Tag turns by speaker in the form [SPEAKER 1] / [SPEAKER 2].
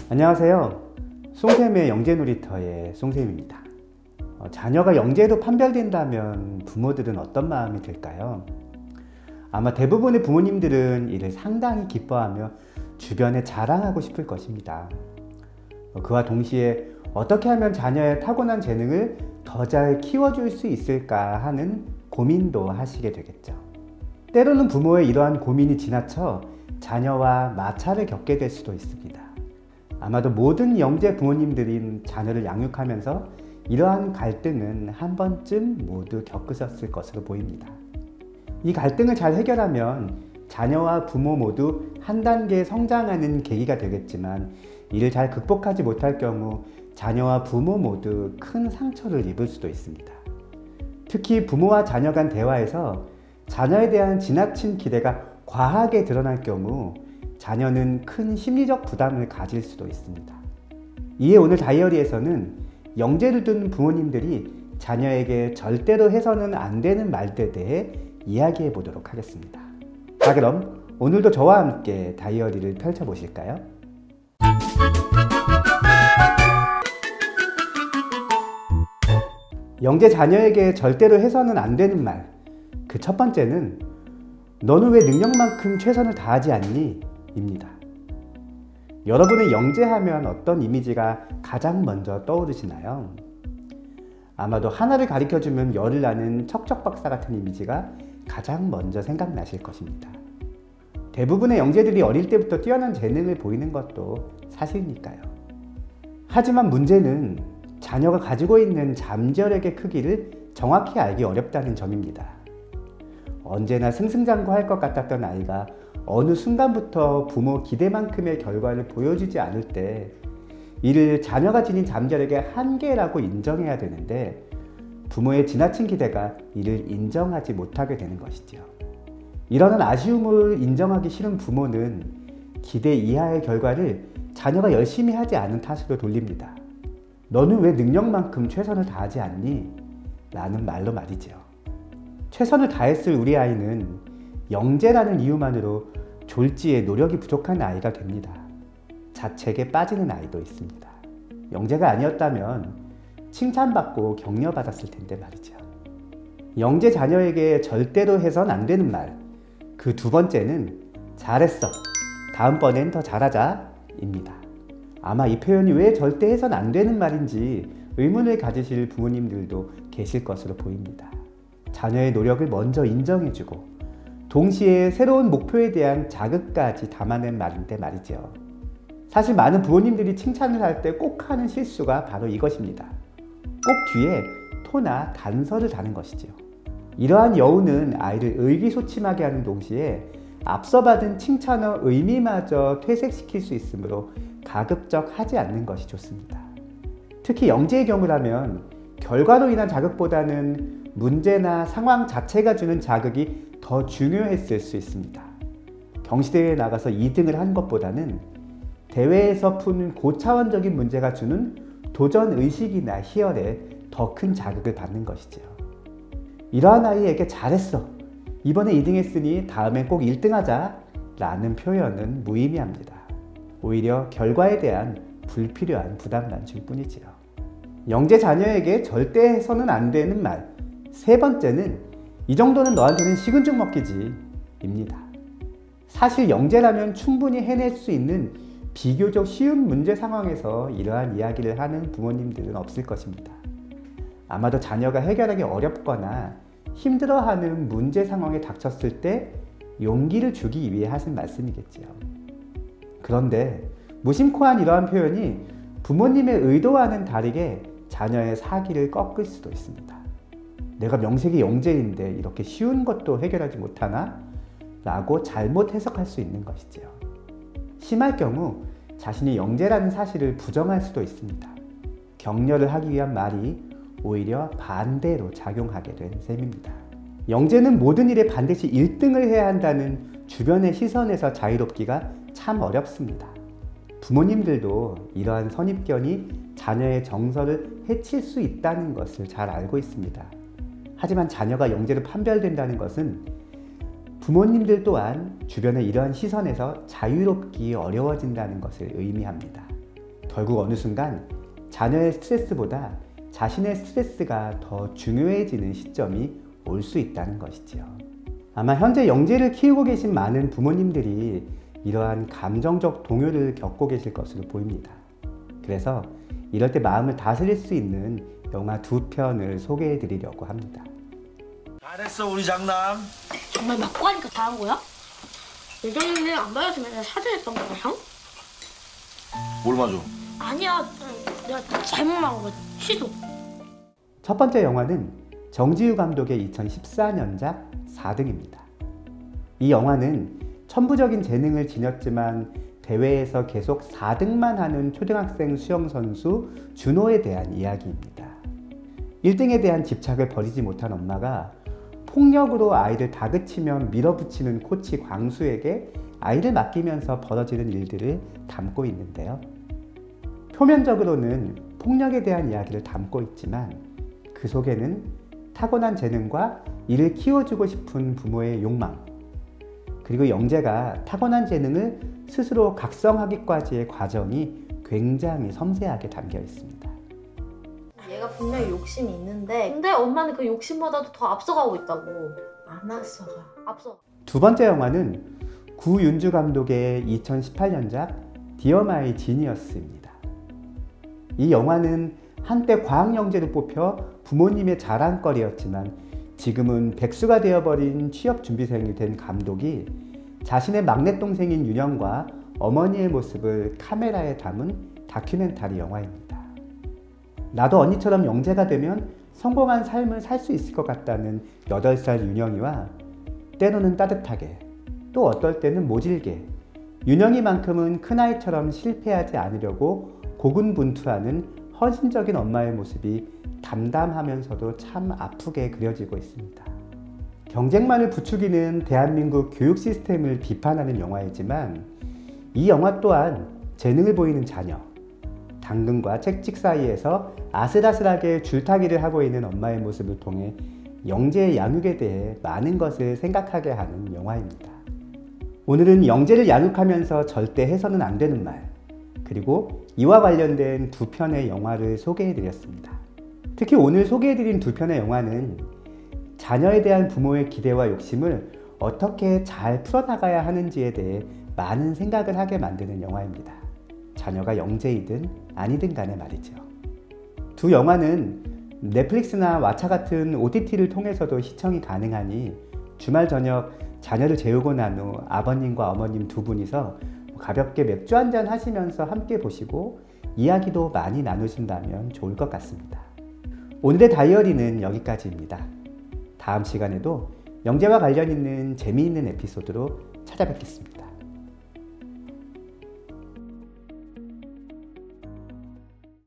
[SPEAKER 1] 안녕하세요. 송샘의 영재놀이터의 송샘입니다. 자녀가 영재로 판별된다면 부모들은 어떤 마음이 들까요? 아마 대부분의 부모님들은 이를 상당히 기뻐하며 주변에 자랑하고 싶을 것입니다. 그와 동시에 어떻게 하면 자녀의 타고난 재능을 더 잘 키워줄 수 있을까 하는 고민도 하시게 되겠죠. 때로는 부모의 이러한 고민이 지나쳐 자녀와 마찰을 겪게 될 수도 있습니다. 아마도 모든 영재 부모님들인 자녀를 양육하면서 이러한 갈등은 한 번쯤 모두 겪으셨을 것으로 보입니다. 이 갈등을 잘 해결하면 자녀와 부모 모두 한 단계 성장하는 계기가 되겠지만, 이를 잘 극복하지 못할 경우 자녀와 부모 모두 큰 상처를 입을 수도 있습니다. 특히 부모와 자녀 간 대화에서 자녀에 대한 지나친 기대가 과하게 드러날 경우 자녀는 큰 심리적 부담을 가질 수도 있습니다. 이에 오늘 다이어리에서는 영재를 둔 부모님들이 자녀에게 절대로 해서는 안 되는 말들에 대해 이야기해 보도록 하겠습니다. 자, 그럼 오늘도 저와 함께 다이어리를 펼쳐보실까요? 영재 자녀에게 절대로 해서는 안 되는 말, 그 첫 번째는 너는 왜 능력만큼 최선을 다하지 않니? 입니다. 여러분은 영재하면 어떤 이미지가 가장 먼저 떠오르시나요? 아마도 하나를 가르쳐주면 열을 나는 척척박사 같은 이미지가 가장 먼저 생각나실 것입니다. 대부분의 영재들이 어릴 때부터 뛰어난 재능을 보이는 것도 사실이니까요. 하지만 문제는 자녀가 가지고 있는 잠재력의 크기를 정확히 알기 어렵다는 점입니다. 언제나 승승장구할 것 같았던 아이가 어느 순간부터 부모 기대만큼의 결과를 보여주지 않을 때 이를 자녀가 지닌 잠재력의 한계라고 인정해야 되는데, 부모의 지나친 기대가 이를 인정하지 못하게 되는 것이죠. 이러한 아쉬움을 인정하기 싫은 부모는 기대 이하의 결과를 자녀가 열심히 하지 않은 탓으로 돌립니다. 너는 왜 능력만큼 최선을 다하지 않니? 라는 말로 말이죠. 최선을 다했을 우리 아이는 영재라는 이유만으로 졸지에 노력이 부족한 아이가 됩니다. 자책에 빠지는 아이도 있습니다. 영재가 아니었다면 칭찬받고 격려받았을 텐데 말이죠. 영재 자녀에게 절대로 해선 안 되는 말, 그 두 번째는 잘했어, 다음번엔 더 잘하자 입니다. 아마 이 표현이 왜 절대 해선 안 되는 말인지 의문을 가지실 부모님들도 계실 것으로 보입니다. 자녀의 노력을 먼저 인정해주고 동시에 새로운 목표에 대한 자극까지 담아낸 말인데 말이죠. 사실 많은 부모님들이 칭찬을 할 때 꼭 하는 실수가 바로 이것입니다. 꼭 뒤에 토나 단서를 다는 것이죠. 이러한 여우는 아이를 의기소침하게 하는 동시에 앞서 받은 칭찬의 의미마저 퇴색시킬 수 있으므로 가급적 하지 않는 것이 좋습니다. 특히 영재의 경우라면 결과로 인한 자극보다는 문제나 상황 자체가 주는 자극이 더 중요했을 수 있습니다. 경시대회에 나가서 2등을 한 것보다는 대회에서 푼 고차원적인 문제가 주는 도전의식이나 희열에 더 큰 자극을 받는 것이죠. 이러한 아이에게 잘했어, 이번에 2등 했으니 다음엔 꼭 1등 하자 라는 표현은 무의미합니다. 오히려 결과에 대한 불필요한 부담만 줄 뿐이지요. 영재 자녀에게 절대 해서는 안 되는 말, 세 번째는 이 정도는 너한테는 식은 죽 먹기지 입니다. 사실 영재라면 충분히 해낼 수 있는 비교적 쉬운 문제 상황에서 이러한 이야기를 하는 부모님들은 없을 것입니다. 아마도 자녀가 해결하기 어렵거나 힘들어하는 문제 상황에 닥쳤을 때 용기를 주기 위해 하신 말씀이겠지요. 그런데 무심코 한 이러한 표현이 부모님의 의도와는 다르게 자녀의 사기를 꺾을 수도 있습니다. 내가 명색이 영재인데 이렇게 쉬운 것도 해결하지 못하나? 라고 잘못 해석할 수 있는 것이지요. 심할 경우 자신이 영재라는 사실을 부정할 수도 있습니다. 격려를 하기 위한 말이 오히려 반대로 작용하게 된 셈입니다. 영재는 모든 일에 반드시 1등을 해야 한다는 주변의 시선에서 자유롭기가 참 어렵습니다. 부모님들도 이러한 선입견이 자녀의 정서를 해칠 수 있다는 것을 잘 알고 있습니다. 하지만 자녀가 영재로 판별된다는 것은 부모님들 또한 주변의 이러한 시선에서 자유롭기 어려워진다는 것을 의미합니다. 결국 어느 순간 자녀의 스트레스보다 자신의 스트레스가 더 중요해지는 시점이 올 수 있다는 것이지요. 아마 현재 영재를 키우고 계신 많은 부모님들이 이러한 감정적 동요를 겪고 계실 것으로 보입니다. 그래서 이럴 때 마음을 다스릴 수 있는 영화 2편을 소개해 드리려고 합니다.
[SPEAKER 2] 잘했어 우리 장남.
[SPEAKER 3] 정말 맞고 하니까 잘한 거야? 예전에는 안 맞았으면 내가 사죄했던 거야, 형?
[SPEAKER 2] 뭘 맞아?
[SPEAKER 3] 아니야, 내가 잘못 말한 거야. 취소.
[SPEAKER 1] 첫 번째 영화는 정지우 감독의 2014년작 4등입니다. 이 영화는 천부적인 재능을 지녔지만 대회에서 계속 4등만 하는 초등학생 수영선수 준호에 대한 이야기입니다. 1등에 대한 집착을 버리지 못한 엄마가 폭력으로 아이를 다그치며 밀어붙이는 코치 광수에게 아이를 맡기면서 벌어지는 일들을 담고 있는데요. 표면적으로는 폭력에 대한 이야기를 담고 있지만 그 속에는 타고난 재능과 이를 키워주고 싶은 부모의 욕망, 그리고 영재가 타고난 재능을 스스로 각성하기까지의 과정이 굉장히 섬세하게 담겨 있습니다.
[SPEAKER 4] 얘가 분명히 욕심이 있는데
[SPEAKER 3] 근데 엄마는 그 욕심보다도 더 앞서가고 있다고.
[SPEAKER 4] 안 앞서가.
[SPEAKER 3] 앞서.
[SPEAKER 1] 두 번째 영화는 구윤주 감독의 2018년작 디어 마이 지니어스입니다. 이 영화는 한때 과학영재로 뽑혀 부모님의 자랑거리였지만 지금은 백수가 되어버린 취업준비생이 된 감독이 자신의 막내 동생인 윤영과 어머니의 모습을 카메라에 담은 다큐멘터리 영화입니다. 나도 언니처럼 영재가 되면 성공한 삶을 살 수 있을 것 같다는 8살 윤영이와 때로는 따뜻하게, 또 어떨 때는 모질게 윤영이만큼은 큰아이처럼 실패하지 않으려고 고군분투하는 헌신적인 엄마의 모습이 담담하면서도 참 아프게 그려지고 있습니다. 경쟁만을 부추기는 대한민국 교육 시스템을 비판하는 영화이지만 이 영화 또한 재능을 보이는 자녀, 당근과 채찍 사이에서 아슬아슬하게 줄타기를 하고 있는 엄마의 모습을 통해 영재의 양육에 대해 많은 것을 생각하게 하는 영화입니다. 오늘은 영재를 양육하면서 절대 해서는 안 되는 말, 그리고 이와 관련된 2편의 영화를 소개해드렸습니다. 특히 오늘 소개해드린 2편의 영화는 자녀에 대한 부모의 기대와 욕심을 어떻게 잘 풀어나가야 하는지에 대해 많은 생각을 하게 만드는 영화입니다. 자녀가 영재이든 아니든 간에 말이죠. 두 영화는 넷플릭스나 왓챠 같은 OTT를 통해서도 시청이 가능하니 주말 저녁 자녀를 재우고 난 후 아버님과 어머님 두 분이서 가볍게 맥주 한잔 하시면서 함께 보시고 이야기도 많이 나누신다면 좋을 것 같습니다. 오늘의 다이어리는 여기까지입니다. 다음 시간에도 영재와 관련 있는 재미있는 에피소드로 찾아뵙겠습니다.